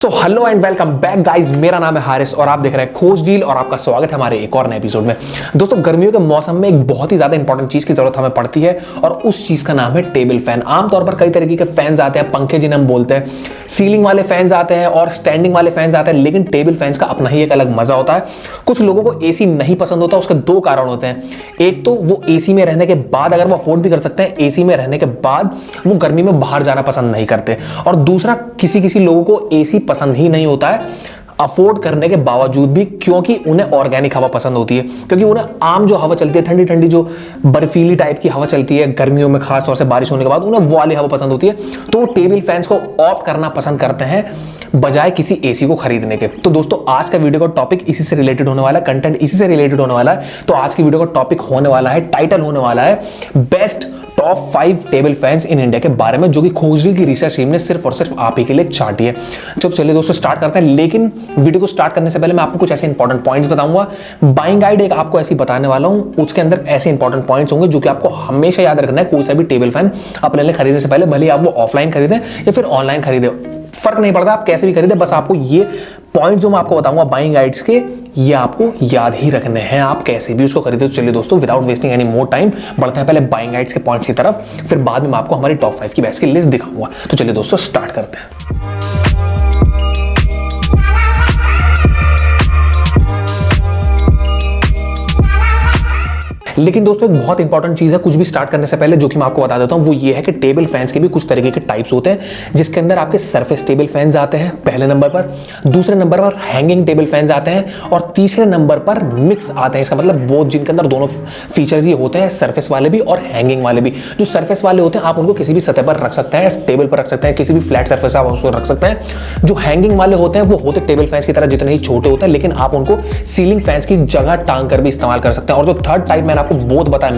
तो hello and welcome back guys, मेरा नाम है हारिस और आप देख रहे हैं खोज डील और आपका स्वागत है हमारे एक और नए एपिसोड में। दोस्तों, गर्मियों के मौसम में एक बहुत ही ज्यादा इंपॉर्टेंट चीज की जरूरत हमें पड़ती है और उस चीज का नाम है टेबल फैन। आमतौर पर कई तरीके के फैंस आते हैं, पंखे जिन्हें हम बोलते हैं, सीलिंग वाले फैंस आते हैं और स्टैंडिंग वाले फैंस आते हैं, लेकिन टेबल फैंस का अपना ही एक अलग मजा होता है। कुछ लोगों को एसी नहीं पसंद होता, उसके दो कारण होते हैं। एक तो वो एसी में रहने के बाद, अगर वो अफोर्ड भी कर सकते हैं, एसी में रहने के बाद वो गर्मी में बाहर जाना पसंद नहीं करते। और दूसरा, किसी लोगों को एसी पसंद ही नहीं होता है अफोर्ड करने के बावजूद भी, क्योंकि उन्हें ऑर्गेनिक हवा पसंद होती है। क्योंकि उन्हें आम जो हवा चलती है, ठंडी ठंडी जो बर्फीली टाइप की हवा चलती है गर्मियों में, खास तौर से बारिश होने के बाद, उन्हें वो वाली हवा पसंद होती है। तो वो टेबल फैंस को ऑप्ट करना पसंद करते हैं बजाय किसी एसी को खरीदने के। तो दोस्तों, आज का वीडियो का टॉपिक इसी से रिलेटेड होने वाला है, कंटेंट इसी से रिलेटेड होने वाला है। तो आज की वीडियो का टॉपिक होने वाला है, टाइटल होने वाला है best top 5 table fans in India के बारे में, जो कि खोज डील की रिसर्च टीम ने सिर्फ और सिर्फ आप ही के लिए चार्टी है। तो चलिए दोस्तों, स्टार्ट करते हैं। लेकिन वीडियो को स्टार्ट करने से पहले मैं आपको कुछ ऐसे इंपॉर्टेंट पॉइंट्स बताऊंगा। बाइंग गाइड एक आपको ऐसी बताने वाला हूं, उसके अंदर ऐसे इंपॉर्टेंट पॉइंट्स होंगे जो कि आपको हमेशा याद रखना है कोई सा भी टेबल फैन अपने लिए खरीदने से पहले। भले ही आप वो ऑफलाइन खरीदें या फिर ऑनलाइन खरीदें, फर्क नहीं पड़ता, आप कैसे भी खरीदें, बस आपको ये पॉइंट जो मैं आपको बताऊंगा बाइंग गाइड्स के, ये आपको याद ही रखने हैं, आप कैसे भी उसको खरीदे। तो चलिए दोस्तों, without wasting any more time बढ़ते हैं पहले बाइंग गाइड्स के पॉइंट्स की तरफ, फिर बाद में मैं आपको हमारी टॉप 5 की बेस्ट की लिस्ट दिखाऊंगा। तो चलिए दोस्तों, स्टार्ट करते हैं। लेकिन दोस्तों, एक बहुत इंपॉर्टेंट चीज है कुछ भी स्टार्ट करने से पहले, जो कि मैं आपको बता देता हूं, वो ये है कि टेबल फैंस के भी कुछ तरीके के टाइप्स होते हैं, जिसके अंदर आपके सरफेस टेबल फैंस आते हैं पहले नंबर पर, दूसरे नंबर पर हैंगिंग टेबल फैंस आते हैं और तीसरे नंबर पर मिक्स आते हैं। इसका मतलब बोथ, जिनके अंदर दोनों फीचर्स ये होते हैं, सरफेस वाले भी और हैंगिंग वाले भी। जो सरफेस वाले होते हैं आप उनको किसी भी सतह पर रख सकते हैं, टेबल पर रख सकते हैं, किसी भी फ्लैट सरफेस आप उसको रख सकते हैं। जो हैंगिंग वाले होते हैं वो होते टेबल फैंस की तरह जितने ही छोटे होते हैं, लेकिन आप उनको सीलिंग फैंस की जगह टांग कर भी इस्तेमाल कर सकते हैं। और जो थर्ड टाइप मैंने आपको बोथ बताया,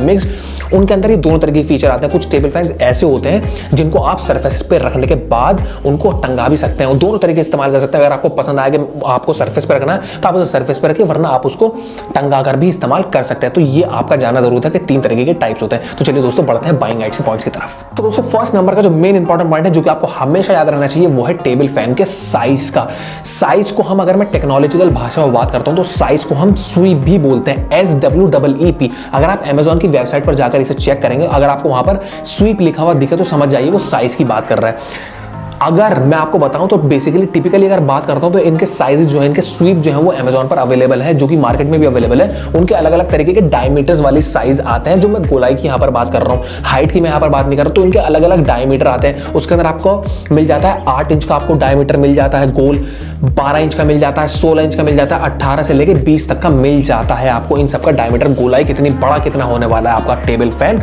उनके अंदर ये दोनों तरह के फीचर आते हैं। कुछ टेबल फैंस ऐसे होते हैं जिनको आप सरफेस पे रखने के बाद उनको टंगा भी सकते हैं, दोनों तरीके इस्तेमाल कर सकते हैं। अगर आपको पसंद आए कि आपको सरफेस पे रखना है तो आप उसे सरफेस पे रखिए, वरना आप उसको टंगा कर भी इस्तेमाल कर सकते हैं। तो ये आपका जानना जरूरत है कि 3 तरीके के टाइप्स होते हैं। तो चलिए दोस्तों, बढ़ते हैं बाइंग गाइड्स के पॉइंट्स की तरफ। तो दोस्तों, फर्स्ट नंबर का जो मेन इंपॉर्टेंट पॉइंट है, जो कि आपको हमेशा याद रहना चाहिए, वो है टेबल फैन के साइज का। साइज को हम, अगर मैं टेक्नोलॉजिकल भाषा में बात करता हूं, तो साइज को हम स्वीप भी बोलते हैं, SWEEP। अगर आप अमेजॉन की वेबसाइट पर जाकर इसे चेक करेंगे, अगर आपको वहां पर स्वीप लिखा हुआ दिखे तो समझ जाइए वो साइज की बात कर रहा है। अगर मैं आपको बताऊं तो बेसिकली टिपिकली अगर बात करता हूं तो इनके साइजेस जो है, इनके स्वीप जो है, वो अमेजॉन पर अवेलेबल है, जो कि मार्केट में भी अवेलेबल है। उनके अलग अलग तरीके के डायमीटर्स वाली साइज आते हैं। जो मैं गोलाई की यहां पर बात कर रहा हूं, हाइट की मैं यहां पर बात नहीं कर रहा हूं, तो इनके अलग अलग डायमीटर आते हैं। उसके अंदर आपको मिल जाता है 8 इंच का आपको डायमीटर मिल जाता है गोल, 12 इंच का मिल जाता है, 16 इंच का मिल जाता है, 18 से लेकर 20 तक का मिल जाता है आपको इन सबका डायमीटर। गोलाई कितनी बड़ा कितना होने वाला है आपका टेबल फैन,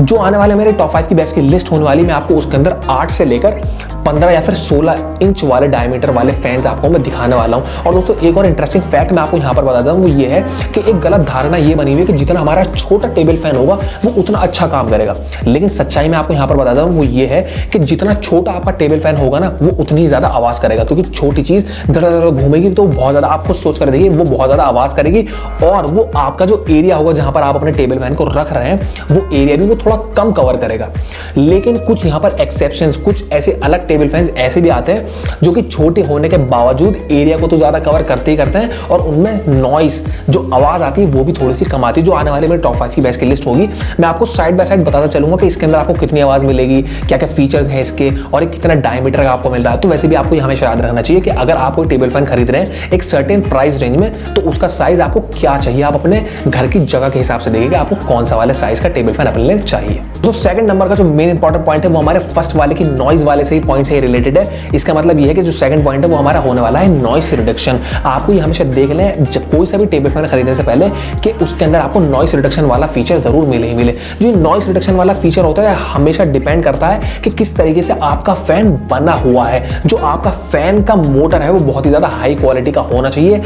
जो आने वाले मेरे टॉप 5 की बेस्ट की लिस्ट होने वाली, मैं आपको उसके अंदर 8 से लेकर 15 या फिर 16 इंच वाले डायमीटर वाले फैंस आपको मैं दिखाने वाला हूं। और दोस्तों, एक और इंटरेस्टिंग फैक्ट मैं आपको यहां पर बताता हूं, वो ये है कि एक गलत धारणा ये बनी हुई है कि जितना हमारा छोटा टेबल फैन होगा वो उतना अच्छा काम करेगा। लेकिन सच्चाई में आपको यहां पर बताता हूं, वो ये है कि जितना छोटा आपका टेबल फैन होगा ना, वो उतनी ज्यादा आवाज करेगा। क्योंकि छोटी चीज जरा जरा घूमेगी तो बहुत ज्यादा, आप खुद सोच कर देखिए, वो बहुत ज्यादा आवाज करेगी और वो आपका जो एरिया होगा जहां पर आप अपने टेबल फैन को रख रहे हैं, वो एरिया भी वो थोड़ा कम कवर करेगा। लेकिन कुछ यहां पर एक्सेप्शंस, कुछ ऐसे अलग टेबल फैंस ऐसे भी आते हैं जो कि छोटे होने के बावजूद एरिया को तो ज्यादा कवर करते ही करते हैं, और उनमें नॉइस, जो आवाज आती है, वो भी थोड़ी सी कम आती है। जो आने वाले मेरे टॉप 5 की बेस्ट की लिस्ट होगी, मैं आपको साइड बाय साइड बताता चलूंगा कि इसके अंदर आपको कितनी आवाज मिलेगी, क्या क्या फीचर्स हैं इसके, और एक कितना डायमीटर का आपको मिल रहा है। तो वैसे भी आपको हमेशा याद रखना चाहिए कि अगर आप कोई टेबल फैन खरीद रहे हैं एक सर्टेन प्राइस रेंज में, तो उसका साइज आपको क्या चाहिए, आप अपने घर की जगह के हिसाब से देखिए कि आपको कौन सा वाले साइज का टेबल फैन अपने लिए चाहिए। तो सेकंड नंबर का जो मेन इंपॉर्टेंट पॉइंट है, वो हमारे फर्स्ट वाले की नॉइज वाले से ही पॉइंट से रिलेटेड है। इसका मतलब यह है कि जो सेकंड पॉइंट है वो हमारा होने वाला है नॉइस रिडक्शन। आपको ये हमेशा देख लें जब कोई सा भी टेबल फैन खरीदने से पहले कि उसके अंदर आपको नॉइस रिडक्शन वाला फीचर जरूर मिले ही मिले। जो नॉइस रिडक्शन वाला फीचर होता है हमेशा डिपेंड करता है कि किस तरीके से आपका फैन बना हुआ है। जो आपका फैन का मोटर है वो बहुत ही ज्यादा हाई क्वालिटी का होना चाहिए,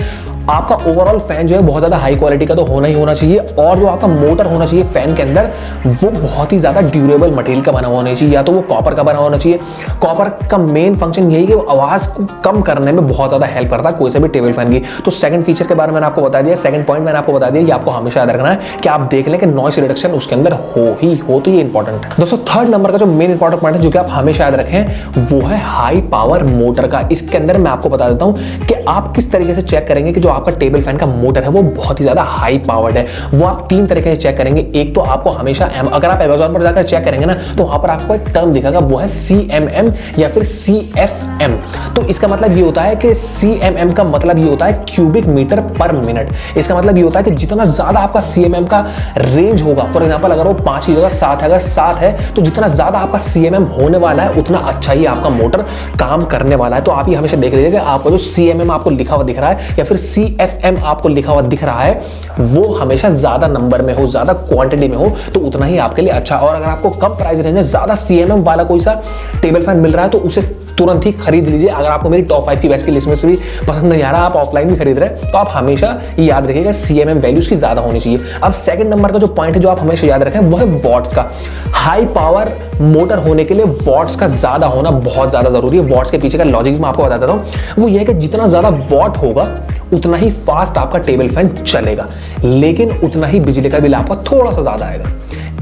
आपका ओवरऑल फैन जो है बहुत ज्यादा हाई क्वालिटी का तो होना ही होना चाहिए, और जो आपका मोटर होना चाहिए फैन के अंदर वो बहुत ही ज्यादा ड्यूरेबल मटेरियल का बना हुआ होना चाहिए, या तो वो कॉपर का बना होना चाहिए। कॉपर का मेन फंक्शन यही कि वो आवाज को कम करने में बहुत ज्यादा हेल्प करता है कोई से भी टेबल फैन की। तो सेकंड फीचर के बारे में मैंने आपको बता दिया, सेकंड पॉइंट मैंने आपको बता दिया, ये आपको हमेशा याद रखना है कि आप देख लें कि नॉइस रिडक्शन उसके अंदर हो, तो ये इंपॉर्टेंट है। दोस्तों थर्ड नंबर का जो मेन इंपॉर्टेंट पॉइंट है जो कि आप हमेशा याद रखें वो है हाई पावर मोटर का। इसके अंदर मैं आपको बता देता हूं कि आप किस तरीके से चेक करेंगे कि जो आपका टेबल फैन का मोटर है वो बहुत ही ज्यादा हाई पावर्ड है। वो आप तीन तरीके से चेक करेंगे। एक तो आपको हमेशा अगर आप Amazon पर जाकर चेक करेंगे ना तो वहां पर आपको एक टर्म दिखेगा, वो है CMM या फिर CFM। तो इसका मतलब ये होता है कि CMM का मतलब ये होता है क्यूबिक मीटर पर मिनट। इसका मतलब ये होता है कि जितना ज्यादा आपका CMM का रेंज होगा, फॉर एग्जांपल अगर वो 5 की जगह 7 है, अगर 7 है तो जितना ज्यादा आपका CMM होने वाला है उतना अच्छा ही आपका मोटर काम करने वाला है। तो आप ये हमेशा देख लीजिए कि आपका जो CMM आपको लिखा हुआ दिख रहा है या फिर CFM आपको लिखा हुआ दिख रहा है वो हमेशा ज्यादा नंबर में हो, ज्यादा क्वांटिटी में हो तो उतना ही आपके लिए अच्छा। और अगर आपको कम प्राइस रेंज में ज्यादा CMM वाला कोई सा टेबल फैन मिल रहा है तो उसे तुरंत ही खरीद लीजिए। अगर आपको मेरी टॉप 5 की बेस्ट की लिस्ट में से भी पसंद नहीं आ रहा, आप ऑफलाइन भी खरीद रहे हैं, तो आप हमेशा ये याद रखिएगा CMM वैल्यूज की ज्यादा होनी चाहिए। अब सेकंड नंबर का जो पॉइंट है जो आप हमेशा याद रखें वो है वॉट्स का। हाई पावर मोटर होने के लिए वॉट्स का ज्यादा होना बहुत ज्यादा जरूरी है। वॉट्स के पीछे का लॉजिक मैं आपको बता देता हूं, वो ये है कि जितना ज्यादा वॉट होगा उतना ही फास्ट आपका टेबल फैन चलेगा, लेकिन उतना ही बिजली का बिल आपका थोड़ा सा ज्यादा आएगा।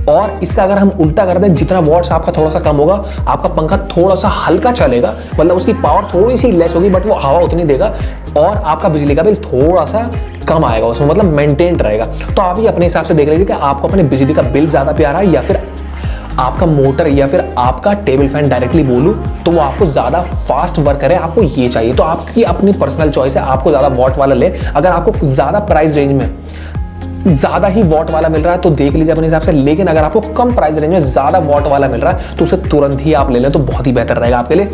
और इसका अगर हम उल्टा कर दें, जितना वॉट्स आपका थोड़ा सा कम होगा आपका पंखा थोड़ा सा हल्का चलेगा, मतलब उसकी पावर थोड़ी सी लेस होगी बट वो हवा उतनी देगा और आपका बिजली का बिल थोड़ा सा कम आएगा उसमें, मतलब मेंटेन रहेगा। तो आप ये अपने हिसाब से देख लीजिए कि आपको अपने बिजली का बिल ज्यादा प्यारा है या फिर आपका मोटर या फिर आपका टेबल फैन डायरेक्टली बोलूं तो वो आपको ज्यादा फास्ट वर्क करे, आपको ये चाहिए। तो आपकी अपनी पर्सनल चॉइस है, आपको ज्यादा वॉट वाला ले। अगर आपको ज्यादा प्राइस रेंज में ज्यादा ही वॉट वाला मिल रहा है तो देख लीजिए अपने हिसाब से, लेकिन अगर आपको कम प्राइस रेंज में ज्यादा वॉट वाला मिल रहा है तो उसे तुरंत ही आप ले लें तो बहुत ही बेहतर रहेगा आपके लिए।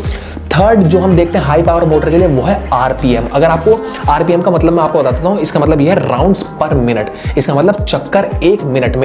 थर्ड जो हम देखते हैं हाई पावर मोटर के लिए वो है RPM। अगर आपको RPM का मतलब मैं आपको बता देता हूं, इसका मतलब यह है राउंड्स पर मिनट। इसका मतलब चक्कर एक मिनट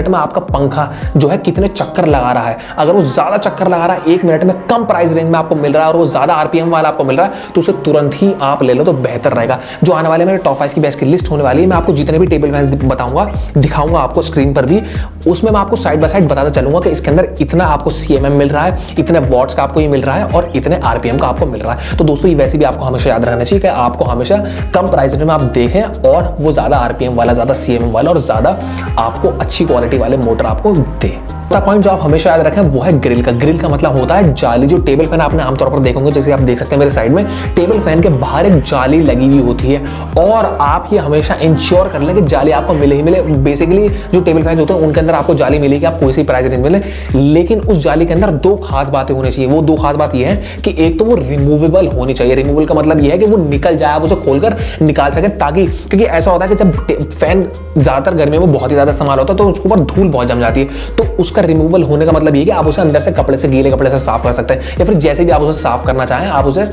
में आपका पंखा जो है कितने चक्कर लगा रहा है। अगर वो ज्यादा चक्कर लगा रहा है एक मिनट में, कम प्राइस रेंज में आपको मिल रहा है और वो ज्यादा RPM वाला आपको मिल रहा है तो उसे तुरंत ही आप ले लो तो बेहतर रहेगा। जो आने वाले मेरे टॉप 5 की बेस्ट की लिस्ट होने वाली है, मैं आपको जितने भी टेबल फैंस बताऊंगा, दिखाऊंगा आपको स्क्रीन पर भी, उसमें मैं आपको साइड बाय साइड बताता चलूंगा कि इसके अंदर इतना आपको CMM मिल रहा है, इतने वॉट्स का आपको ये मिल रहा है और इतने RPM का आपको मिल रहा है। तो दोस्तों ये वैसे भी आपको हमेशा याद रखना चाहिए कि आपको हमेशा कम प्राइस में आप देखें और वो ज्यादा RPM वाला, ज्यादा CMM वाला और ज्यादा आपको अच्छी क्वालिटी वाले मोटर आपको दे। पॉइंट जो आप हमेशा याद रखें वो है ग्रिल का। ग्रिल का मतलब होता है जाली। जो टेबल फैन आपने आमतौर पर देखोगे, जैसे आप देख सकते हैं मेरे साइड में, टेबल फैन के बाहर एक जाली लगी हुई होती है और आप ये हमेशा इंश्योर कर लें कि जाली आपको मिले ही मिले। बेसिकली जो टेबल फैन होते हैं उनके अंदर आपको जाली मिलेगी, आप कोई सी प्राइस रेंज मिले, लेकिन उस जाली के अंदर दो खास बातें होनी चाहिए। वो दो खास बात ये है कि एक तो वो रिमूवेबल होनी चाहिए। रिमूवेबल का मतलब ये है कि वो निकल जाए, आप उसे खोलकर निकाल सके, ताकि, क्योंकि ऐसा होता है कि जब फैन ज्यादातर गर्मियों में बहुत ही ज्यादा इस्तेमाल होता है तो उसके ऊपर धूल बहुत जम जाती है। तो उसका रिमूवेबल होने का मतलब ये कि आप उसे अंदर से कपड़े से, गीले कपड़े से साफ कर सकते हैं या फिर जैसे भी आप उसे साफ करना चाहें आप उसे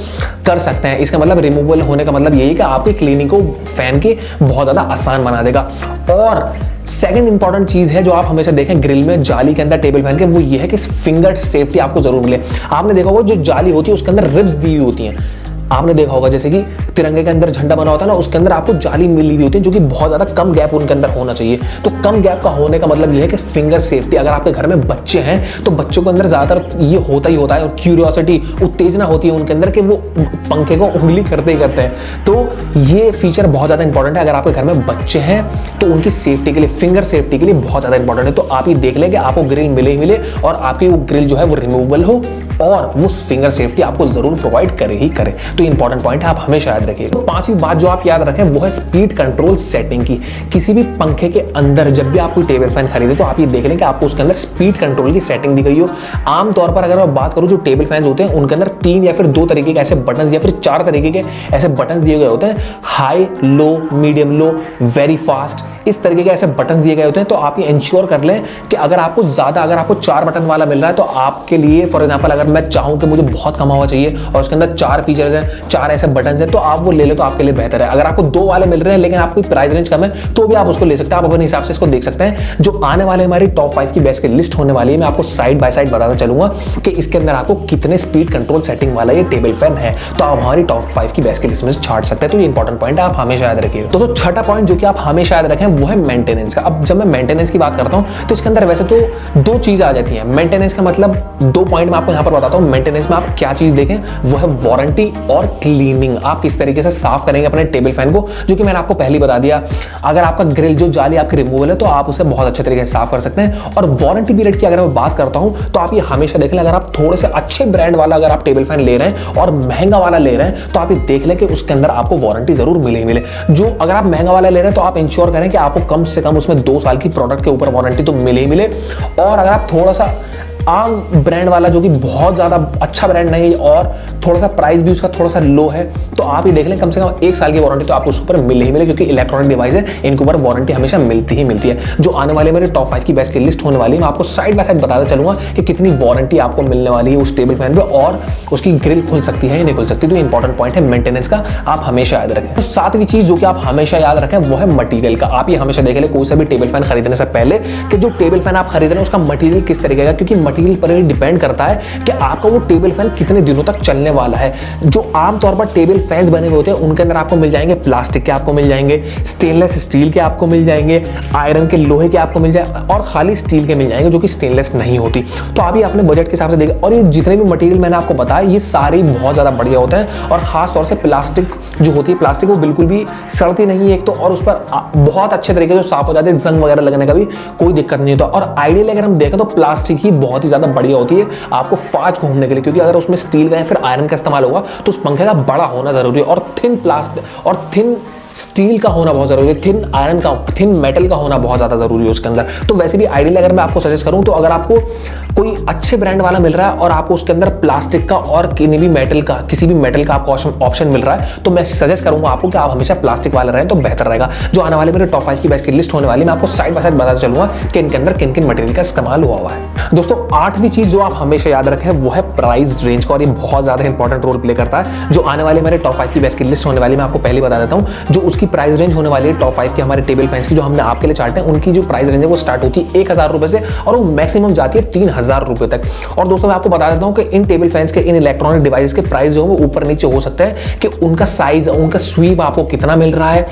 कर सकते हैं। इसका मतलब रिमूवेबल होने का मतलब यही कि आपकी क्लीनिंग को फैन की बहुत ज्यादा आसान बना देगा। और सेकंड इंपॉर्टेंट चीज है जो आप हमेशा देखें ग्रिल में, जाली के अंदर टेबल फैन के, वो ये है कि फिंगर सेफ्टी आपको जरूर मिले। आपने देखा होगा जो जाली होती है उसके अंदर रिब्स दी हुई होती हैं। आपने देखा होगा जैसे कि तिरंगे के अंदर झंडा बना होता है ना, उसके अंदर आपको जाली मिली हुई होती है जो कि बहुत ज्यादा कम गैप उनके अंदर होना चाहिए। तो कम गैप का होने का मतलब ये है कि फिंगर सेफ्टी। अगर आपके घर में बच्चे हैं तो बच्चों के अंदर ज्यादातर ये होता ही होता है, और क्यूरियोसिटी, उत्तेजना होती है उनके अंदर कि वो पंखे को उंगली करते ही करते हैं। तो ये फीचर बहुत ज्यादा इंपॉर्टेंट है। अगर आपके घर में बच्चे हैं तो उनकी सेफ्टी के लिए, फिंगर सेफ्टी के लिए बहुत ज्यादा इंपॉर्टेंट है। तो आप ये देख लें कि आपको ग्रिल मिले ही मिले और आपकी वो ग्रिल जो है वो रिमूवेबल हो और वो फिंगर सेफ्टी आपको जरूर प्रोवाइड करे ही करे। तो इंपॉर्टेंट पॉइंट है, आप हमेशा याद रखिए। तो पांचवी बात जो आप याद रखें वो है स्पीड कंट्रोल सेटिंग की। किसी भी पंखे के अंदर जब भी आप कोई टेबल फैन खरीदे तो आप ये देख लें कि आपको उसके अंदर स्पीड कंट्रोल की सेटिंग दी गई हो। आमतौर पर अगर मैं बात करूं जो टेबल फैंस होते हैं उनके अंदर 3 या फिर 2 तरीके के ऐसे बटन या फिर 4 तरीके के ऐसे बटन दिए गए होते हैं, हाई, लो, मीडियम, लो, वेरी फास्ट। इस तरीके के ऐसे बटन दिए गए होते हैं। तो आप ये इंश्योर कर लें कि अगर आपको 4 बटन वाला मिल रहा है तो आपके लिए फॉर एग्जाम्पल अगर मैं चाहूँ कि मुझे बहुत कम हवा चाहिए और उसके अंदर 4 फीचर्स हैं, 4 ऐसे बटन हैं, तो आप वो ले लो तो आपके लिए बेहतर है। अगर आपको 2 वाले मिल रहे हैं लेकिन आपकी प्राइस रेंज कम है तो भी आप उसको ले सकते हैं, आप अपने हिसाब से इसको देख सकते हैं। जो आने वाले हमारी टॉप 5 की बेस्ट की लिस्ट होने वाली है, मैं आपको साइड बाय साइड बताता चलूंगा कि इसके अंदर आपको कितने स्पीड कंट्रोल सेटिंग वाला ये टेबल फैन है, तो आप हमारी टॉप 5 की बेस्ट की लिस्ट में से छाट सकते हैं। तो ये इंपॉर्टेंट पॉइंट है, आप हमेशा याद रखिएगा। तो छठा पॉइंट जो कि आप हमेशा याद रखें वो है मेंटेनेंस का। अब जब मैं मेंटेनेंस की बात करता हूं तो इसके अंदर वैसे तो 2 चीज आ जाती है। मेंटेनेंस का मतलब 2 पॉइंट मैं आपको यहां पर बताता हूं। मेंटेनेंस में आप क्या चीज देखें वो है वारंटी और क्लीनिंग। आप किस तरीके से साफ करेंगे अपने टेबल फैन को, जो कि मैंने आपको पहले ही बता दिया। अगर आपका ग्रिल जो जाली आपकी रिमूवल है तो आप उसे बहुत अच्छे तरीके से साफ कर सकते हैं। और वारंटी पीरियड की अगर मैं बात करता हूं तो आप ये हमेशा देख लें, अगर आप थोड़े से अच्छे ब्रांड वाला अगर आप टेबल फैन ले रहे हैं और महंगा वाला ले रहे हैं तो आप ये देख लें कि उसके अंदर आपको वारंटी जरूर मिले ही मिले। जो अगर आप महंगा वाला ले रहे हैं तो आप इंश्योर करें कि आपको कम से कम उसमें 2 साल की प्रोडक्ट के ऊपर वारंटी तो मिले ही मिले। और अगर आप थोड़ा सा आम ब्रांड वाला जो कि बहुत ज्यादा अच्छा ब्रांड नहीं है और थोड़ा सा प्राइस भी उसका थोड़ा सा लो है तो आप ये देख लें कम से कम 1 साल की वारंटी तो आपको उसके ऊपर मिले ही मिले, क्योंकि इलेक्ट्रॉनिक डिवाइस है, इनके ऊपर वारंटी हमेशा मिलती ही मिलती है। जो आने वाले मेरे टॉप 5 की बेस्ट की लिस्ट होने वाली है, मैं आपको साइड बाय साइड बताता चलूंगा कि कितनी वारंटी आपको मिलने वाली है उस टेबल फैन पे और उसकी ग्रिल खुल सकती है या नहीं खुल सकती। तो इंपॉर्टेंट पॉइंट है मेंटेनेंस का, आप हमेशा याद रखें। तो 7वीं चीज जो कि आप हमेशा याद रखें वो है मटेरियल का। आप ये हमेशा देख लें कोई सा भी टेबल फैन खरीदने से पहले कि जो टेबल फैन आप खरीद रहे हैं उसका मटेरियल किस तरीके का, क्योंकि मटेरियल पर ही डिपेंड करता है कि आपका वो टेबल फैन कितने दिनों तक चलने वाला है। जो आमतौर पर टेबल फैंस बने हुए होते हैं उनके अंदर आपको मिल जाएंगे प्लास्टिक के, आपको मिल जाएंगे स्टेनलेस स्टील के, आपको मिल जाएंगे आयरन के, लोहे के आपको मिल जाए और खाली स्टील के मिल जाएंगे जो कि स्टेनलेस नहीं होती। तो आप ये अपने बजट के हिसाब से देखें। और ये जितने भी मटेरियल मैंने आपको बताया ये सारे बहुत ज्यादा बढ़िया होते हैं और खास तौर से प्लास्टिक जो होती है, प्लास्टिक वो बिल्कुल भी सड़ती नहीं है एक तो, और उस पर बहुत अच्छे तरीके से साफ हो जाते हैं, जंग वगैरह लगने का भी कोई दिक्कत नहीं होता। और आइडियली अगर हम देखें तो प्लास्टिक ही बहुत ही ज्यादा बढ़िया होती है आपको फास्ट घूमने के लिए, क्योंकि अगर उसमें स्टील का या फिर आयरन का इस्तेमाल होगा तो उस पंखे का बड़ा होना जरूरी है और थिन प्लास्टिक और थिन स्टील का होना बहुत जरूरी है, थिन आयरन का, थिन मेटल का होना बहुत ज्यादा जरूरी है उसके अंदर। तो वैसे भी आइडियली अगर मैं आपको सजेस्ट करूं तो अगर आपको कोई अच्छे ब्रांड वाला मिल रहा है और आपको उसके अंदर प्लास्टिक का और किसी भी मेटल का आपको ऑप्शन मिल रहा है तो मैं सजेस्ट करूंगा आपको कि आप हमेशा प्लास्टिक वाला रहें तो बेहतर रहेगा। जो आने वाले मेरे टॉप 5 की बेस्ट की लिस्ट होने वाली मैं आपको साइड बाय साइड बताता चलूंगा कि इनके अंदर किन किन मटेरियल का इस्तेमाल हुआ है। दोस्तों 8वीं चीज जो आप हमेशा याद रखें वो है प्राइस रेंज का, और ये बहुत ज्यादा इंपॉर्टेंट रोल प्ले करता है। जो आने वाले मेरे टॉप 5 की बेस्ट की लिस्ट होने वाली मैं आपको पहले बता देता हूं। जो उसकी प्राइस रेंज होने वाली है टॉप 5 के हमारे टेबल फैंस की जो हमने आपके लिए चार्ट है, उनकी जो प्राइस रेंज है वो स्टार्ट होती है 1000 रुपए से और वो मैक्सिमम जाती है 3000 रुपए तक। और दोस्तों मैं आपको बता देता हूं कि इन टेबल फैंस के, इन इलेक्ट्रॉनिक डिवाइस के प्राइस जो है वो ऊपर नीचे हो सकते हैं कि उनका साइज, उनका स्वीप आपको कितना मिल रहा है,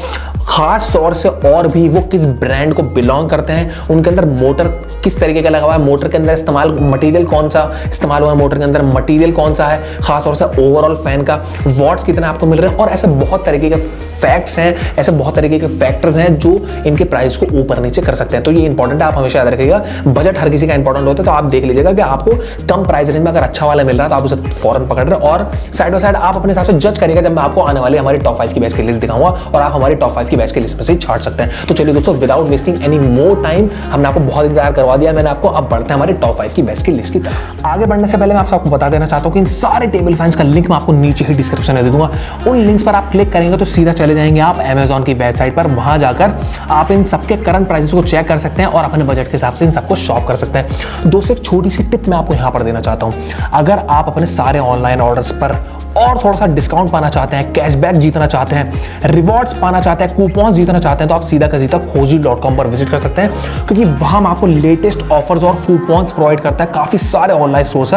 खास तौर से और भी वो किस ब्रांड को बिलोंग करते हैं, उनके अंदर मोटर किस तरीके का लगा हुआ है, मोटर के अंदर इस्तेमाल मटेरियल कौन सा इस्तेमाल हुआ है, मोटर के अंदर मटेरियल कौन सा है, खास तौर से ओवरऑल फैन का वॉट्स कितना आपको मिल रहे हैं। और ऐसे बहुत तरीके के फैक्ट्स हैं, ऐसे बहुत तरीके के फैक्टर्स हैं जो इनके प्राइस को ऊपर नीचे कर सकते हैं। तो ये इंपॉर्टेंट है, आप हमेशा याद रखिएगा। बजट हर किसी का इंपॉर्टेंट होता है, तो आप देख लीजिएगा कि आपको कम प्राइस रेंज में अगर अच्छा वाला मिल रहा है तो आप उसे फौरन पकड़ रहे हैं और साइड बाय साइड आप अपने हिसाब से जज करिएगा जब मैं आपको आने वाली हमारी टॉप 5 की बेस्ट की लिस्ट दिखाऊंगा और आप हमारी टॉप 5 की बेस्ट की लिस्ट में से छाट सकते हैं। तो चलिए दोस्तों, without wasting any more time, हमने आपको बहुत इंतजार करवा दिया मैंने आपको, अब बढ़ते हैं हमारे टॉप 5 की बेस्ट की लिस्ट की तरफ। आगे बढ़ने से पहले मैं आपको बता देना चाहता हूं कि इन सारे टेबल फैंस का लिंक मैं आपको नीचे ही डिस्क्रिप्शन में दे दूंगा। उन लिंक्स पर आप क्लिक करेंगे तो सीधा चले जाएंगे आप Amazon की वेबसाइट पर। वहां जाकर आप इन सबके करंट प्राइसेस को चेक कर सकते हैं और अपने बजट के हिसाब से इन सबको शॉप कर सकते हैं। दोस्तों एक छोटी सी टिप मैं आपको यहां पर देना चाहता हूं। अगर आप अपने सारे ऑनलाइन ऑर्डर्स पर और थोड़ा सा डिस्काउंट पाना चाहते हैं, कैशबैक जीतना चाहते हैं, रिवॉर्ड्स पाना चाहते हैं, कूपन्स जीतना चाहते हैं, तो आप सीधा का सीधा खोजी.com पर विजिट कर सकते हैं, क्योंकि वहां आपको लेटेस्ट ऑफर्स और कूपन्स प्रोवाइड करता है काफी सारे ऑनलाइन स्टोर्स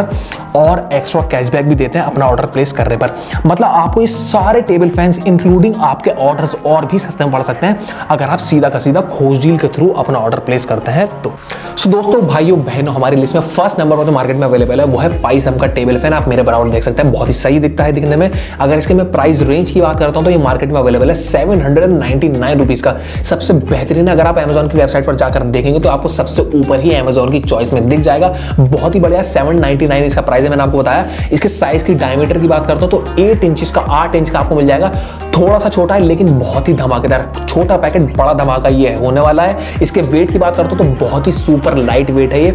और एक्स्ट्रा कैशबैक भी देते हैं अपना ऑर्डर प्लेस करने पर। मतलब आपको ये सारे टेबल फैंस इंक्लूडिंग आपके ऑर्डर्स और भी सस्ते में पड़ सकते हैं अगर आप सीधा का सीधा खोज डील के थ्रू अपना ऑर्डर प्लेस करते हैं तो। सो दोस्तों, भाइयों बहनों, हमारी लिस्ट में फर्स्ट नंबर पर जो मार्केट में अवेलेबल है वो है पाइसम का टेबल फैन। आप मेरे बराबर देख सकते हैं, बहुत ही सही दिखता है दिखने में। अगर इसके मैं प्राइस रेंज की बात करता हूं तो ये मार्केट में अवेलेबल है 799 रुपीज का। सबसे बेहतरीन, अगर आप Amazon की वेबसाइट पर जाकर देखेंगे तो आपको सबसे ऊपर ही Amazon की चॉइस में दिख जाएगा। बहुत ही बढ़िया 799 इसका प्राइस है, मैंने आपको बताया। इसके साइज की डायमीटर की बात करता हूं तो 8 इंच का 8 इंच का आपको मिल जाएगा। थोड़ा सा छोटा है लेकिन बहुत ही धमाकेदार, छोटा पैकेट बड़ा धमाका ये होने वाला है। इसके वेट की बात करता हूं तो बहुत ही सुपर लाइट वेट है ये,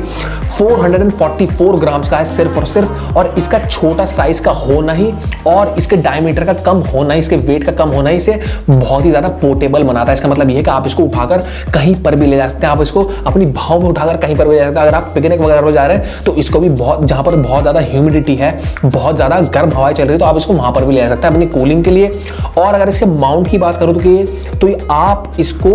444 ग्राम्स का है सिर्फ और सिर्फ। और इसका छोटा साइज का होना ही और इसके डायमीटर का कम होना ही, इसके वेट का कम होना ही इसे बहुत ही ज्यादा पोर्टेबल बनाता है। इसका मतलब ये है कि आप इसको उठाकर कहीं पर भी ले जा सकते हैं, आप इसको अपनी भाव में उठाकर कहीं पर भी ले जा सकते हैं। अगर आप पिकनिक वगैरह पर जा रहे हैं तो इसको भी बहुत, जहां पर बहुत ज्यादा ह्यूमिडिटी है, बहुत ज्यादा गर्म हवाएं चल रही है, तो आप इसको वहां पर भी ले जा सकते हैं अपनी कूलिंग के लिए। और अगर इसके माउंट की बात करूं तो आप इसको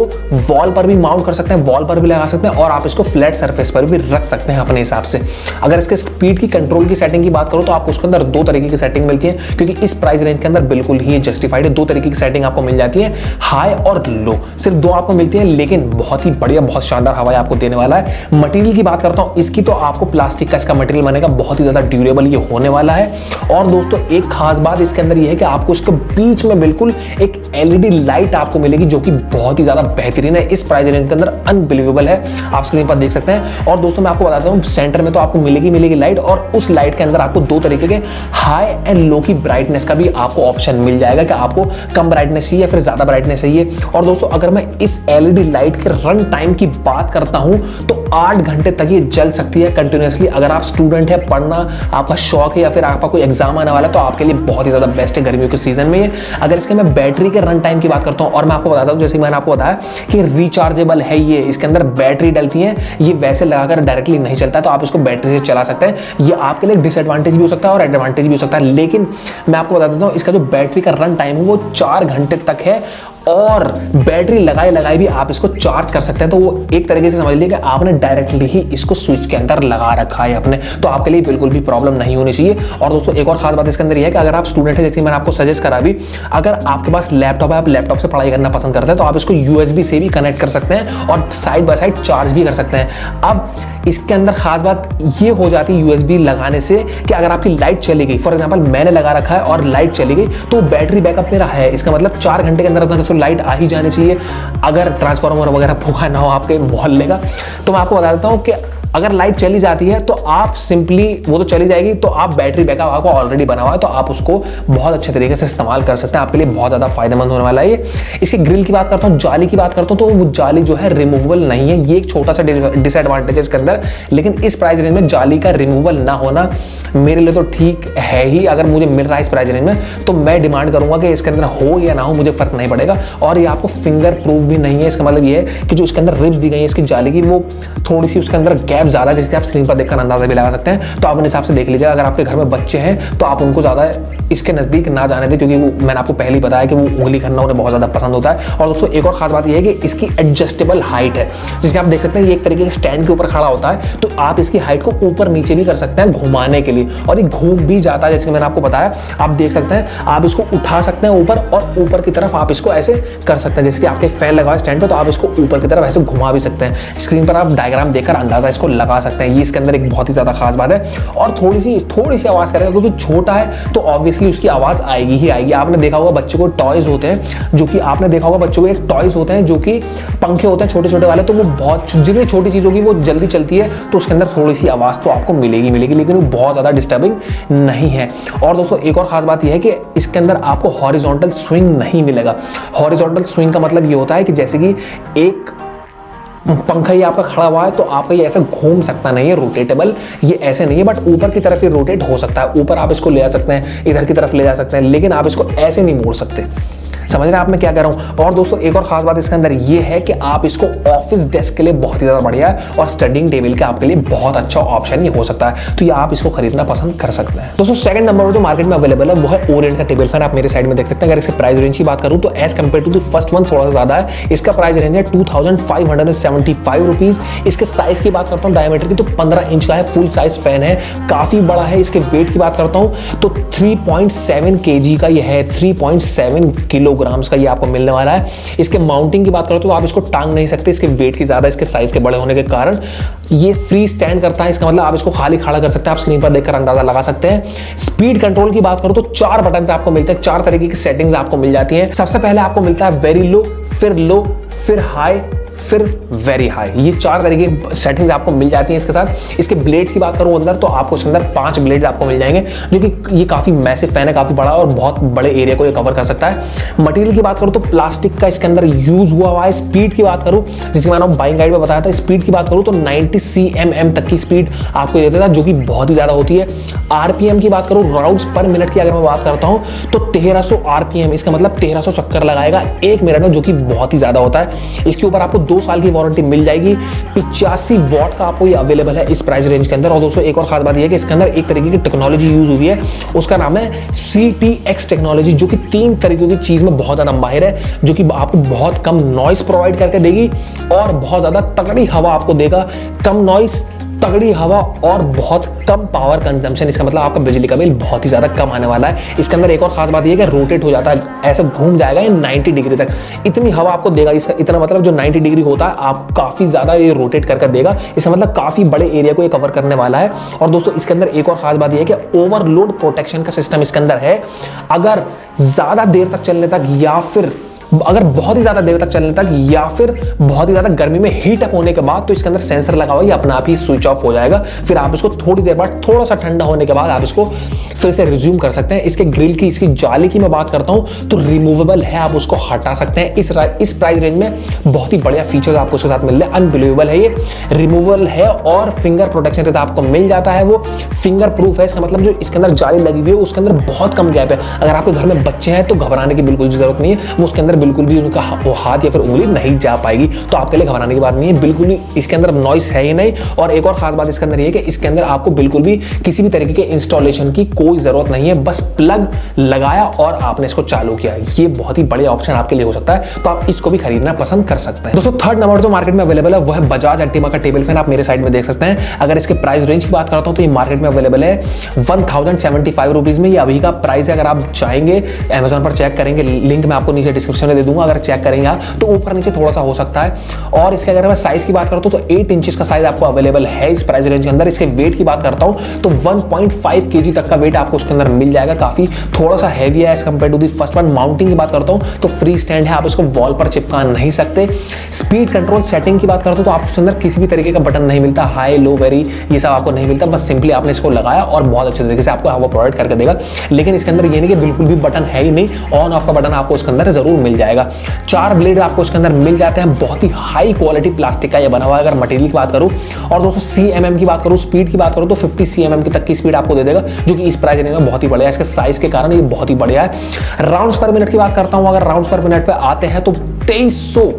वॉल पर भी माउंट कर सकते हैं, वॉल पर भी लगा सकते हैं, और आप इसको फ्लैट सरफेस पर भी रख सकते हैं अपने हिसाब से। अगर इसके स्पीड की कंट्रोल की सेटिंग की बात करूं तो आपको उसके अंदर दो तरीके की सेटिंग मिलती है, क्योंकि इस प्राइस रेंज के अंदर बिल्कुल ही जस्टिफाइड है। दो तरीके की सेटिंग आपको मिल जाती है, हाई और लो, सिर्फ दो आपको मिलती है, लेकिन बहुत ही बढ़िया, बहुत शानदार हवाएं आपको देने वाला है। मटेरियल की बात करता हूं इसकी, तो आपको प्लास्टिक का इसका मटेरियल बनेगा, बहुत ही ज्यादा ड्यूरेबल ये होने वाला है। और दोस्तों एक खास बात इसके अंदर ये है कि आपको इसके बीच में बिल्कुल एक एलईडी लाइट आपको मिलेगी, जो कि बहुत ही ज्यादा बेहतरीन है, इस प्राइस रेंज के अंदर अनबिलीवेबल है, आप स्क्रीन पर देख सकते हैं। और दोस्तों मैं आपको बताता हूं सेंटर में तो आपको मिलेगी लाइट, और उस लाइट के अंदर आपको दो तरीके के हाई एंड लो की ब्राइटनेस का भी आपको ऑप्शन मिल जाएगा कि आपको कम ब्राइटनेस चाहिए या फिर ज्यादा ब्राइटनेस चाहिए। और दोस्तों अगर मैं इस एलईडी लाइट के रन टाइम की बात करता हूं तो 8 घंटे तक ये जल सकती है कंटिन्यूअसली। अगर आप स्टूडेंट है, पढ़ना आपका शौक है, या फिर आपका कोई एग्जाम आने वाला है, तो आपके लिए बहुत ही ज्यादा बेस्ट है गर्मियों के सीजन में। अगर इसके मैं बैटरी के रन टाइम की बात करता हूं, और मैं आपको बताता हूं जैसे मैंने आपको बताया कि रिचार्जेबल है ये, इसके अंदर बैटरी डलती है, ये वैसे लगाकर डायरेक्टली नहीं चलता, तो आप इसको बैटरी से चला सकते हैं। ये आपके लिए डिसएडवांटेज भी हो सकता है और एडवांटेज भी हो सकता है, लेकिन मैं आपको बता देता हूं इसका जो बैटरी का रन टाइम है वो 4 घंटे तक है, और बैटरी लगाए भी आप इसको चार्ज कर सकते हैं। तो वो एक तरीके से समझ लीजिए कि आपने डायरेक्टली ही इसको स्विच के अंदर लगा रखा है अपने, तो आपके लिए बिल्कुल भी प्रॉब्लम नहीं होनी चाहिए। और दोस्तों एक और खास बात इसके अंदर ये है कि अगर आप स्टूडेंट है, जैसे मैंने आपको सजेस्ट करा भी, अगर आपके पास लैपटॉप है, आप लैपटॉप से पढ़ाई करना पसंद करते हैं, तो आप इसको यूएसबी से भी कनेक्ट कर सकते हैं और साइड बाय साइड चार्ज भी कर सकते हैं। अब इसके अंदर खास बात ये हो जाती है यूएसबी लगाने से कि अगर आपकी लाइट चली गई, फॉर एग्जांपल मैंने लगा रखा है और लाइट चली गई, तो बैटरी बैकअप मेरा है, इसका मतलब 4 घंटे के अंदर तो लाइट आ ही जानी चाहिए, अगर ट्रांसफार्मर वगैरह फूका ना हो आपके मोहल्ले का। तो मैं आपको बता देता हूं कि अगर लाइट चली जाती है तो आप सिंपली, वो तो चली जाएगी, तो आप बैटरी बैकअप आपको ऑलरेडी बना हुआ है, तो आप उसको बहुत अच्छे तरीके से इस्तेमाल कर सकते हैं, आपके लिए बहुत ज़्यादा फायदेमंद होने वाला है ये। इसकी ग्रिल की बात करता हूँ, जाली की बात करता हूँ, तो वो जाली जो है रिमूवेबल नहीं है, ये एक छोटा सा डिसएडवांटेज है इसके अंदर। लेकिन इस प्राइस रेंज में जाली का रिमूवल ना होना मेरे लिए तो ठीक है ही। अगर मुझे मिल रहा है इस प्राइस रेंज में तो मैं डिमांड करूंगा कि इसके अंदर हो या ना हो, मुझे फर्क नहीं पड़ेगा। और ये आपको फिंगर प्रूफ भी नहीं है, इसका मतलब ये है कि जो इसके अंदर रिब्स दी गई है इसकी जाली की, वो थोड़ी सी उसके अंदर गैप ज़्यादा, जिसके आप स्क्रीन पर देखकर अंदाजा भी लगा सकते हैं। तो आप अपने हिसाब से देख लीजिएगा। अगर आपके घर में बच्चे हैं तो आप उनको ज़्यादा इसके नज़दीक ना जाने दें, क्योंकि वो मैंने आपको पहले ही बताया कि वो उंगली करना उन्हें बहुत ज़्यादा पसंद होता है। और दोस्तों एक और खास बात यह है कि इसकी एडजस्टेबल हाइट है, जिसके आप देख सकते हैं ये एक तरीके के स्टैंड के ऊपर खड़ा होता है, तो आप इसकी हाइट को ऊपर नीचे भी कर सकते हैं घुमाने के लिए, और ये घूम भी जाता है, जैसे मैंने आपको बताया। आप देख सकते हैं, आप इसको उठा सकते हैं ऊपर, और ऊपर की तरफ आप इसको ऐसे कर सकते हैं, जैसे कि आपके फैन लगा स्टैंड पे, तो आप इसको ऊपर की तरफ ऐसे घुमा भी सकते हैं। स्क्रीन पर आप डायग्राम देखकर अंदाजा इसको लगा सकते हैं। ये इसके अंदर एक बहुत ही ज्यादा खास बात है। और थोड़ी सी आवाज करेगा, क्योंकि छोटा है तो ऑब्वियसली उसकी आवाज आएगी ही आएगी। आपने देखा होगा बच्चों को टॉयज होते हैं, जो कि आपने देखा होगा बच्चों को एक टॉयज होते हैं जो कि पंखे होते हैं छोटे छोटे वाले, तो वो बहुत, जितनी छोटी चीज होगी वो जल्दी चलती है, तो उसके अंदर थोड़ी सी आवाज तो आपको मिलेगी, लेकिन वो बहुत ज्यादा डिस्टर्बिंग नहीं है। और दोस्तों एक और खास बात यह है कि इसके अंदर आपको हॉरिजॉन्टल स्विंग नहीं मिलेगा। हॉरिजॉन्टल स्विंग का मतलब ये होता है कि जैसे कि एक पंखा ही आपका खड़ा हुआ है तो आपका ये ऐसे घूम सकता नहीं है, रोटेटेबल ये ऐसे नहीं है, बट ऊपर की तरफ ये रोटेट हो सकता है। ऊपर आप इसको ले जा सकते हैं, इधर की तरफ ले जा सकते हैं, लेकिन आप इसको ऐसे नहीं मोड़ सकते। समझ रहे हैं आप मैं क्या कह रहा हूं। और दोस्तों एक और खास बात इसके अंदर ये है कि आप इसको ऑफिस डेस्क के लिए बहुत ही ज्यादा बढ़िया है, और स्टडिंग टेबल के आपके लिए बहुत अच्छा ऑप्शन ये हो सकता है, तो ये आप इसको खरीदना पसंद कर सकते हैं। दोस्तों सेकंड नंबर पर जो मार्केट में अवेलेबल है वो है ओरिएंट का टेबल फैन। आप मेरे साइड में देख सकते हैं। अगर इसके प्राइस रेंज की बात करूं तो as compare to the first one थोड़ा सा ज्यादा है। इसका प्राइस रेंज है 2575 रुपीज। इसके साइज की बात करता हूं डायमीटर की, तो 15 इंच का है, फुल साइज फैन है, काफी बड़ा है। इसके वेट की बात करता हूं तो 3.7 kg का ये है, 3.7 किलोग्राम्स का ये आपको मिलने वाला है। इसके माउंटिंग की बात करो तो आप इसको टांग नहीं सकते, इसके वेट की ज्यादा, इसके साइज के बड़े होने के कारण ये फ्री स्टैंड करता है। इसका मतलब आप इसको खाली खड़ा कर सकते हैं, आप स्क्रीन पर देखकर अंदाजा लगा सकते हैं। स्पीड कंट्रोल की बात करो तो 4 बटन आपको मिलते हैं, 4 तरीके की सेटिंग्स आपको मिल जाती हैं। सबसे पहले आपको मिलता है वेरी लो, फिर हाई, फिर वेरी हाई। ये 4 तरीके की सेटिंग्स आपको मिल जाती हैं इसके साथ। इसके ब्लेड्स की बात करूं अंदर तो आपको इसके अंदर 5 ब्लेड्स आपको मिल जाएंगे, जो कि ये काफी मैसिव फैन है, काफी बड़ा और बहुत बड़े एरिया को ये कवर कर सकता है। मटेरियल की बात करूं तो प्लास्टिक का इसके अंदर यूज हुआ है। स्पीड की बात करूं, जिसकी मैंने बाइंग गाइड में बताया था, स्पीड की बात करूं तो 90 cmm तक की स्पीड आपको ये देता है, जो कि बहुत ही ज्यादा होती है। आरपीएम की बात करूं, राउंड्स पर मिनट की अगर मैं बात करता हूं तो 1300 आरपीएम, इसका मतलब 1300 चक्कर लगाएगा 1 मिनट में, जो कि बहुत ही ज्यादा होता है। इसके ऊपर आपको 2 साल की वारंटी मिल जाएगी। 85 वॉट का आपको ये अवेलेबल है इस प्राइस रेंज के अंदर। और दोस्तों एक और खास बात यह है कि इसके अंदर एक तरीके की टेक्नोलॉजी यूज हुई है, उसका नाम है CTX टेक्नोलॉजी, जो कि 3 तरीकों की चीज में बहुत ज्यादा माहिर है, जो कि आपको बहुत कम नॉइस प्रोवाइड करके देगी और बहुत ज्यादा तगड़ी हवा आपको देगा। कम नॉइस, तगड़ी हवा और बहुत कम पावर कंजम्पशन, इसका मतलब आपका बिजली का बिल बहुत ही ज्यादा कम आने वाला है। इसके अंदर एक और खास बात यह है कि रोटेट हो जाता है, ऐसे घूम जाएगा ये 90 डिग्री तक, इतनी हवा आपको देगा। इसका इतना मतलब जो 90 डिग्री होता है आपको काफी ज्यादा ये रोटेट करके देगा, इसका मतलब काफी बड़े एरिया को ये कवर करने वाला है। और दोस्तों इसके अंदर एक और खास बात यह है कि ओवरलोड प्रोटेक्शन का सिस्टम इसके अंदर है। अगर ज्यादा देर तक चलने तक या फिर अगर बहुत ही ज्यादा देर तक चलने तक या फिर बहुत ही ज्यादा गर्मी में हीट अप होने के बाद तो इसके अंदर सेंसर लगा हुआ है, ये अपने आप ही स्विच ऑफ हो जाएगा। फिर आप इसको थोड़ी देर बाद थोड़ा सा ठंडा होने के बाद आप इसको फिर से रिज्यूम कर सकते हैं। इसके ग्रिल की, इसकी जाली की मैं बात करता हूं तो रिमूवेबल है, आप उसको हटा सकते हैं। इस प्राइस रेंज में बहुत ही बढ़िया फीचर्स आपको उसके साथ मिल रहे हैं। अनबिलीवेबल है, ये रिमूवेबल है और फिंगर प्रोटेक्शन रहता है, आपको मिल जाता है। वो फिंगर प्रूफ है, इसका मतलब जो इसके अंदर जाली लगी हुई है उसके अंदर बहुत कम गैप है। अगर आपके घर में बच्चे हैं तो घबराने की बिल्कुल भी जरूरत नहीं है, वो उसके अंदर बिल्कुल भी उनका वो हाथ या फिर उंगली नहीं जा पाएगी, तो आपके लिए घबराने की बात नहीं है। बिल्कुल भी इसके अंदर नॉइस है ही नहीं। और एक और खास बात इसके अंदर ये है कि इसके अंदर आपको बिल्कुल भी किसी भी तरीके के इंस्टॉलेशन की कोई जरूरत नहीं है, बस प्लग लगाया और आपने इसको चालू किया। ये बहुत ही बढ़िया ऑप्शन आपके लिए हो सकता है, तो आप इसको भी खरीदना पसंद कर सकते हैं। दोस्तों थर्ड नंबर जो मार्केट में अवेलेबल है वो है बजाज एक्टिवा का टेबल फैन। आप मेरे साइड में देख सकते हैं। अगर इसके प्राइस रेंज की बात करता हूं तो ये मार्केट में अवेलेबल है 1075 रुपीज में। ये अभी का प्राइस है। अगर आप चाहेंगे अमेजॉन पर चेक करेंगे, लिंक मैं आपको नीचे डिस्क्रिप्शन में दे दूंगा, अगर चेक करेंगे आप तो ऊपर नीचे थोड़ा सा हो सकता है। और इसके अगर मैं साइज की बात करता हूं तो 8 इंचेस का साइज आपको अवेलेबल है इस प्राइस रेंज के अंदर। इसके वेट की बात करता हूं तो 1.5 kg तक का वेट आपको उसके अंदर मिल जाएगा। काफी थोड़ा सा हैवी है as compare to the first one. Mounting की बात करता हूं तो फ्री स्टैंड है, आप इसको वॉल पर चिपका नहीं सकते। स्पीड कंट्रोल सेटिंग की बात करता हूं तो आपको उसके अंदर किसी भी तरीके का बटन नहीं मिलता, हाई लो वेरी ये सब आपको नहीं मिलता। बस सिंपली आपने इसको लगाया और बहुत अच्छे तरीके से आपको हवा प्रोवाइड करके देगा। लेकिन इसके अंदर ये नहीं कि बिल्कुल भी बटन है ही नहीं, ऑन ऑफ का बटन आपको उसके अंदर जरूर मिल जाएगा। 4 ब्लेड आपको उसके अंदर मिल जाते हैं। बहुत ही हाई क्वालिटी प्लास्टिक का ये बना हुआ है अगर मटेरियल की बात करूं। और दोस्तों CMM की बात करूं, स्पीड की बात करूं तो 50 cm की तक की स्पीड आपको दे देगा, जो कि इस प्राइस रेंज में बहुत ही बढ़िया है। इसके साइज के कारण ये बहुत ही बढ़िया है। राउंड्स पर मिनट की बात करता हूं, अगर राउंड्स पर मिनट पे आते हैं तो 2300,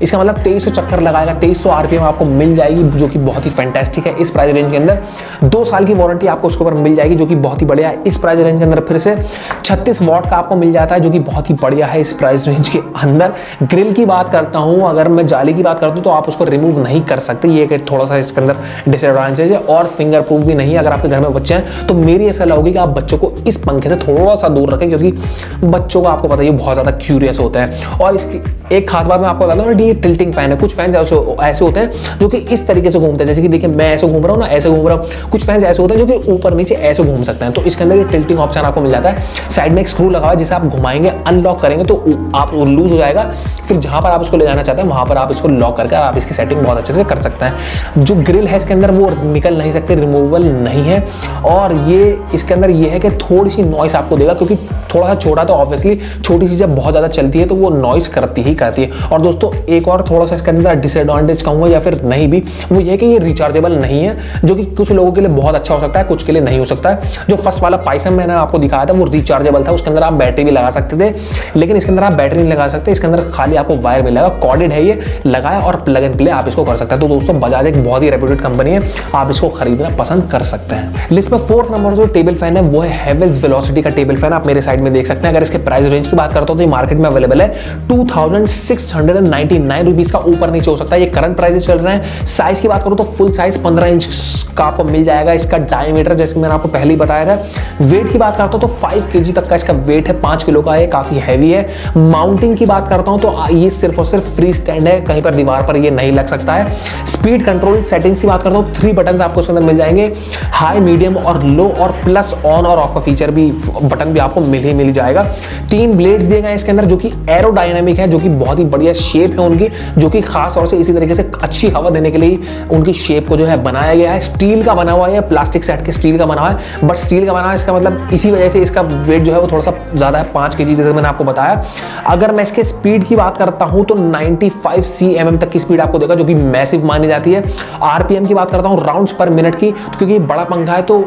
इसका मतलब 2300 चक्कर लगाएगा, 2300 आरपीएम आपको मिल जाएगी, जो कि बहुत ही फैंटास्टिक है इस प्राइस रेंज के अंदर। 2 साल की वारंटी आपको उसके ऊपर मिल जाएगी, जो कि बहुत ही बढ़िया है इस प्राइस रेंज के अंदर। फिर से 36 वॉट का आपको मिल जाता है, जो कि बहुत ही बढ़िया है इस प्राइस रेंज के अंदर। ग्रिल की बात करता हूं, अगर मैं जाली की बात करता हूं तो आप उसको रिमूव नहीं कर सकते, ये एक थोड़ा सा इसके अंदर डिसएडवांटेज है। और फिंगर प्रूफ भी नहीं है। अगर आपके घर में बच्चे हैं तो मेरी ऐसा लगेगी कि आप बच्चों को इस पंखे से थोड़ा सा दूर रखें, क्योंकि बच्चों को आपको पता है बहुत ज्यादा क्यूरियस होते हैं। और इसकी एक खास बात मैं आपको बता दूं, ये टिल्टिंग फैन है। कुछ फैंस ऐसे होते हैं जो कि इस तरीके से घूमते हैं, जैसे कि देखिए मैं ऐसे घूम रहा हूं ना, ऐसे घूम रहा हूं। कुछ फैंस ऐसे होते हैं जो कि ऊपर नीचे ऐसे घूम सकते हैं, तो इसके अंदर ये टिल्टिंग ऑप्शन आपको मिल जाता है। साइड में एक स्क्रू लगा हुआ है, जिसे आप घुमाएंगे, अनलॉक करेंगे तो आप लूज हो जाएगा। फिर जहां पर आप इसको ले जाना चाहते हैं वहां पर आप इसको लॉक करके आप इसकी सेटिंग बहुत अच्छे से कर सकते हैं। जो ग्रिल है इसके अंदर वो निकल नहीं सकते, रिमूवेबल नहीं है। और ये इसके अंदर ये है कि थोड़ी सी नॉइस आपको देगा, क्योंकि थोड़ा सा छोटा, तो ऑब्वियसली छोटी चीज जब बहुत ज्यादा चलती है तो वो नॉइस करती ही करती है। और दोस्तों एक और थोड़ा सा इसके अंदर डिसएडवांटेज कहूंगा या फिर नहीं भी, वो ये कि ये रिचार्जेबल नहीं है, जो कि कुछ लोगों के लिए बहुत अच्छा हो सकता है, कुछ के लिए नहीं हो सकता है। जो फर्स्ट वाला पाइसन मैंने आपको दिखाया था वो रिचार्जेबल था, उसके अंदर आप बैटरी भी लगा सकते थे, लेकिन इसके अंदर आप बैटरी नहीं लगा सकते। इसके अंदर खाली आपको वायर मिलेगा, कॉर्डेड है, ये लगाया और प्लग एंड प्ले आप इसको कर सकते हैं। तो दोस्तों बजाज एक बहुत ही रेप्यूटेड कंपनी है, आप इसको खरीदना पसंद कर सकते हैं। लिस्ट में 4th नंबर जो टेबल फैन है वो है हेवेल्स वेलोसिटी का टेबल फैन। आप मेरे साइड में देख सकते हैं। अगर इसके प्राइस रेंज की बात करता हूं तो ये मार्केट में अवेलेबल है 2699 रुपीज का, ऊपर नीचे हो सकता है, ये करंट प्राइस चल रहे हैं। साइज की बात करूं तो फुल साइज 15 इंच का आपको मिल जाएगा। इसका डायमीटर जैसे मैंने आपको पहले ही बताया था। वेट की बात करता हूं तो 5 kg तक का इसका वेट है, 5 किलो का है, काफी हैवी है। माउंटिंग की बात करता हूं तो ये सिर्फ और सिर्फ फ्री स्टैंड है, कहीं पर दीवार पर ये नहीं लग सकता है। स्पीड कंट्रोल सेटिंग्स की बात करता हूं 3 बटन आपको इसके अंदर मिल जाएंगे, हाई, मीडियम और लो, और प्लस ऑन और ऑफ का फीचर भी, बटन भी आपको मिल जाएगा। 3 ब्लेड्स दिए गए इसके अंदर जो कि एरोडायनामिक है, जो कि बहुत ही बढ़िया शेप है उनकी, जो कि खास तौर से इसी तरीके से अच्छी हवा देने के लिए उनकी शेप को जो है बनाया गया है। स्टील का बना हुआ है, प्लास्टिक सेट के स्टील का बना हुआ है, बट स्टील का बना हुआ है, इसका मतलब इसी वजह से इसका वेट जो है वो थोड़ा सा ज्यादा है, 5 kg, जैसे मैंने आपको बताया। अगर मैं इसके स्पीड की बात करता हूं तो 95 cm तक की स्पीड आपको देगा, जो कि मैसिव मानी जाती है। आरपीएम की बात करता हूं राउंड्स पर मिनट की, तो क्योंकि बड़ा पंखा है तो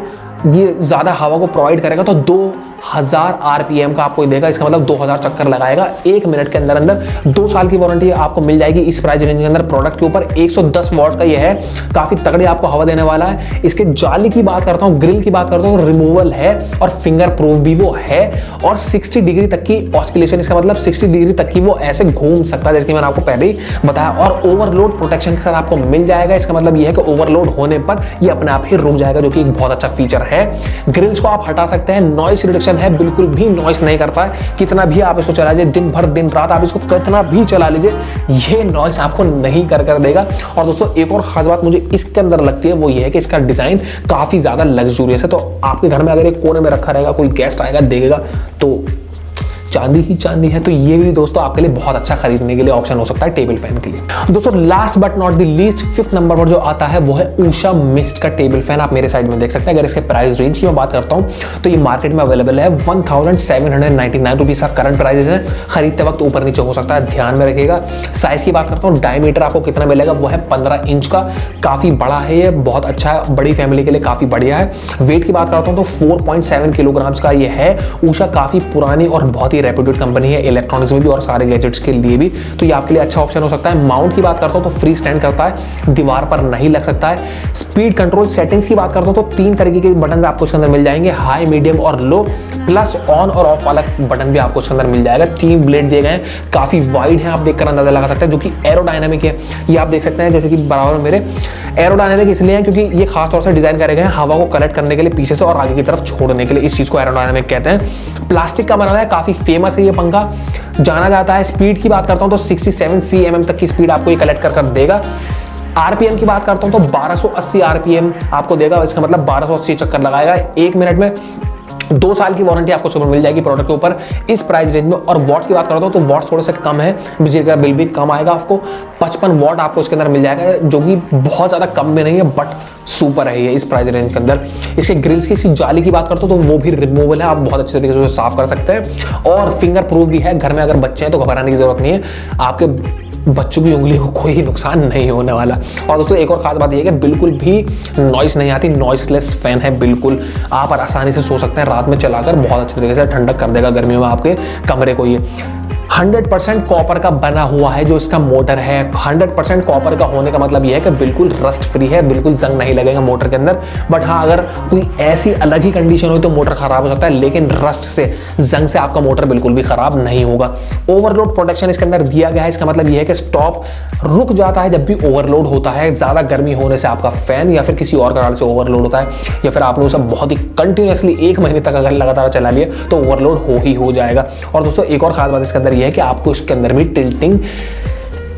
ये ज्यादा हवा को प्रोवाइड करेगा, तो 2000 आरपीएम का आपको देगा। इसका मतलब 2000 चक्कर लगाएगा 1 मिनट के अंदर अंदर। 2 साल की वारंटी आपको मिल जाएगी इस प्राइस रेंज के अंदर। प्रोडक्ट के ऊपर 110 वॉट का ये है, काफी तगड़ी आपको हवा देने वाला है। इसके जाली की बात करता हूँ, ग्रिल की बात करता हूँ, रिमूवल है और फिंगर प्रूफ भी वो है, और 60 डिग्री तक की ऑस्किलेशन, इसका मतलब 60 डिग्री तक की वो ऐसे घूम सकता है, जैसे कि मैंने आपको पहले ही बताया। और ओवरलोड प्रोटेक्शन के साथ आपको मिल जाएगा। इसका मतलब ये है कि ओवरलोड होने पर ये अपने आप ही रुक जाएगा, जो कि एक बहुत अच्छा फीचर है। ग्रिल्स को आप हटा सकते हैं, नॉइस रिडक्शन है, बिल्कुल भी नॉइस नहीं करता है। कितना भी आप इसको चला लीजिए, दिन भर दिन रात आप इसको कितना भी चला लीजिए, ये नॉइस आपको नहीं कर देगा। और दोस्तों एक और खास बात मुझे इसके अंदर लगती है, वो ये है कि इसका डिजाइन काफी ज्यादा लग्जूरियस है। तो आपके घर में अगर एक कोने में रखा रहेगा, कोई गेस्ट आएगा देखेगा तो चांदी ही चांदी है। तो ये भी दोस्तों आपके लिए बहुत अच्छा खरीदने के लिए ऑप्शन हो सकता है टेबल फैन के लिए। दोस्तों last but not the least, 5th number पर जो आता है वो है उषा मिस्ट का टेबल फैन। आप मेरे साइड में देख सकते हैं। अगर इसके प्राइस रेंज की मैं बात करता हूं तो ये मार्केट में अवेलेबल है 1799 रुपीज का करंट प्राइस है। खरीदते वक्त ऊपर नीचे हो सकता है, ध्यान में रखिएगा। साइज की बात करता हूँ, डायमीटर आपको कितना मिलेगा, वो है 15 इंच का। काफी बड़ा है ये, बहुत अच्छा है, बड़ी फैमिली के लिए काफी बढ़िया है। वेट की बात करता हूँ तो 4.7 किलोग्राम्स का ये है। उषा काफी पुरानी और बहुत ही रेप्यूटेड कंपनी है, इलेक्ट्रॉनिक्स में भी और सारे गैजेट्स के लिए भी, तो ये आपके लिए अच्छा ऑप्शन हो सकता है। माउंट की बात करता हूं तो फ्री स्टैंड करता है, दीवार पर नहीं लग सकता है। स्पीड कंट्रोल सेटिंग्स की बात करता हूं तो 3 तरीके के बटन आपको इसके अंदर मिल जाएंगे, हाई, मीडियम और लो, प्लस ऑन और ऑफ वाला बटन भी आपको इसके अंदर मिल जाएगा। 3 ब्लेड दिए गए हैं, काफी वाइड है, आप देखकर अंदाजा लगा सकते हैं, जो कि एरोडायनामिक है। ये आप देख सकते हैं जैसे कि बराबर मेरे एरोडायनामिक इसलिए है क्योंकि ये खास तौर से डिजाइन करे गए हैं हवा को कलेक्ट करने के लिए पीछे से और आगे की तरफ छोड़ने के लिए, इस चीज को एरोडायनामिक कहते हैं। प्लास्टिक का बना हुआ है, काफी फेमस है ये पंखा, जाना जाता है। स्पीड की बात करता हूं तो 67 cm तक की स्पीड आपको ये कलेक्ट कर देगा। आरपीएम की बात करता हूं तो 1280 आरपीएम आपको देगा, इसका मतलब 1280 चक्कर लगाएगा 1 मिनट में। 2 साल की वारंटी आपको सुपर मिल जाएगी प्रोडक्ट के ऊपर इस प्राइस रेंज में। और वॉट्स की बात करता हूं तो वॉट्स थोड़े से कम है, बिजली का बिल भी कम आएगा आपको। 55 वॉट आपको इसके अंदर मिल जाएगा, जो कि बहुत ज्यादा कम भी नहीं है, बट सुपर है ये इस प्राइस रेंज के अंदर। इसके ग्रिल्स की इसी जाली की बात करते हो तो वो भी रिमूवल है, आप बहुत अच्छे तरीके से उसे साफ कर सकते हैं। और फिंगर प्रूफ भी है, घर में अगर बच्चे हैं तो घबराने की जरूरत नहीं है, आपके बच्चों की उंगली को कोई नुकसान नहीं होने वाला। और दोस्तों एक और खास बात यह है कि बिल्कुल भी नॉइस नहीं आती, नॉइसलेस फैन है बिल्कुल। आप आसानी से सो सकते हैं रात में चलाकर, बहुत अच्छे तरीके से ठंडक कर देगा गर्मियों में आपके कमरे को। ये 100% कॉपर का बना हुआ है जो इसका मोटर है। 100% कॉपर का होने का मतलब यह है कि बिल्कुल रस्ट फ्री है, बिल्कुल जंग नहीं लगेगा मोटर के अंदर। बट हाँ, अगर कोई ऐसी अलग ही कंडीशन हो तो मोटर खराब हो सकता है, लेकिन रस्ट से, जंग से आपका मोटर बिल्कुल भी खराब नहीं होगा। ओवरलोड प्रोटेक्शन इसके अंदर दिया गया है, इसका मतलब यह है कि स्टॉप रुक जाता है जब भी ओवरलोड होता है, ज्यादा गर्मी होने से आपका फैन या फिर किसी और कारण से ओवरलोड होता है, या फिर आपने उसे बहुत ही कंटिन्यूअसली 1 महीने तक अगर लगातार चला लिया तो ओवरलोड ही हो जाएगा। और दोस्तों एक और खास बात इसके अंदर यह है कि आपको इसके अंदर भी टिल्टिंग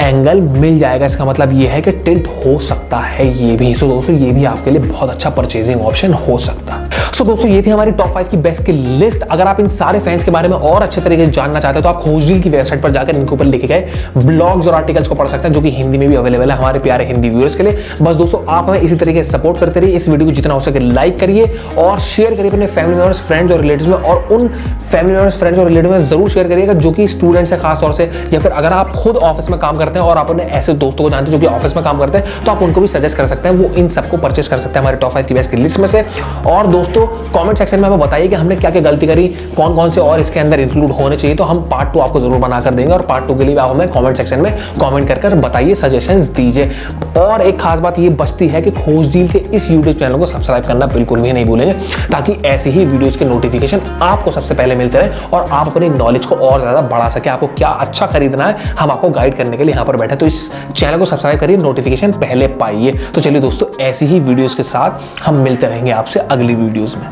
एंगल मिल जाएगा, इसका मतलब ये है कि टिल्ट हो सकता है ये भी। तो दोस्तों ये भी आपके लिए बहुत अच्छा परचेजिंग ऑप्शन हो सकता है। सो दोस्तों ये थी हमारी टॉप 5 की बेस्ट की लिस्ट। अगर आप इन सारे फैंस के बारे में और अच्छे तरीके से जानना चाहते हैं तो आप खोजडील की वेबसाइट पर जाकर इनके ऊपर लिखे गए ब्लॉग्स और आर्टिकल्स को पढ़ सकते हैं, जो कि हिंदी में भी अवेलेबल है हमारे प्यारे हिंदी व्यूअर्स के लिए। बस दोस्तों आप हमें इसी तरीके से सपोर्ट करते रहिए, इस वीडियो को जितना हो सके लाइक करिए और शेयर करिए अपने फैमिली मेंबर्स, फ्रेंड्स और रिलेटिव्स में। और उन फैमिली मेंबर्स, फ्रेंड्स और रिलेटिव्स में जरूर शेयर करिएगा जो कि स्टूडेंट्स है खास तौर से, या फिर अगर आप खुद ऑफिस में काम करते हैं और आप अपने ऐसे दोस्तों को जानते हैं जो कि ऑफिस में काम करते हैं, तो आप उनको भी सजेस्ट कर सकते हैं, वो इन सबको परचेस कर सकते हैं हमारे टॉप 5 की बेस्ट की लिस्ट में से। और दोस्तों कमेंट सेक्शन में हमें बताइए कि हमने क्या क्या गलती करी, कौन कौन से और इसके अंदर इंक्लूड होने चाहिए, तो हम पार्ट 2 आपको जरूर बनाकर देंगे। और पार्ट 2 के लिए आप हमें कमेंट सेक्शन में कमेंट कर बताइए, सजेशंस दीजिए। और एक खास बात ये बचती है कि खोजडील के इस यूट्यूब चैनल को सब्सक्राइब करना बिल्कुल भी नहीं भूलेंगे, ताकि ऐसी ही वीडियोस के नोटिफिकेशन आपको सबसे पहले मिलते रहे और आप अपनी नॉलेज को और ज्यादा बढ़ा सके। आपको क्या अच्छा खरीदना है हम आपको गाइड करने के लिए यहाँ पर बैठे, तो इस चैनल को सब्सक्राइब करिए, नोटिफिकेशन पहले पाइए। तो चलिए दोस्तों ऐसी ही वीडियोस के साथ हम मिलते रहेंगे आपसे अगली वीडियोस में।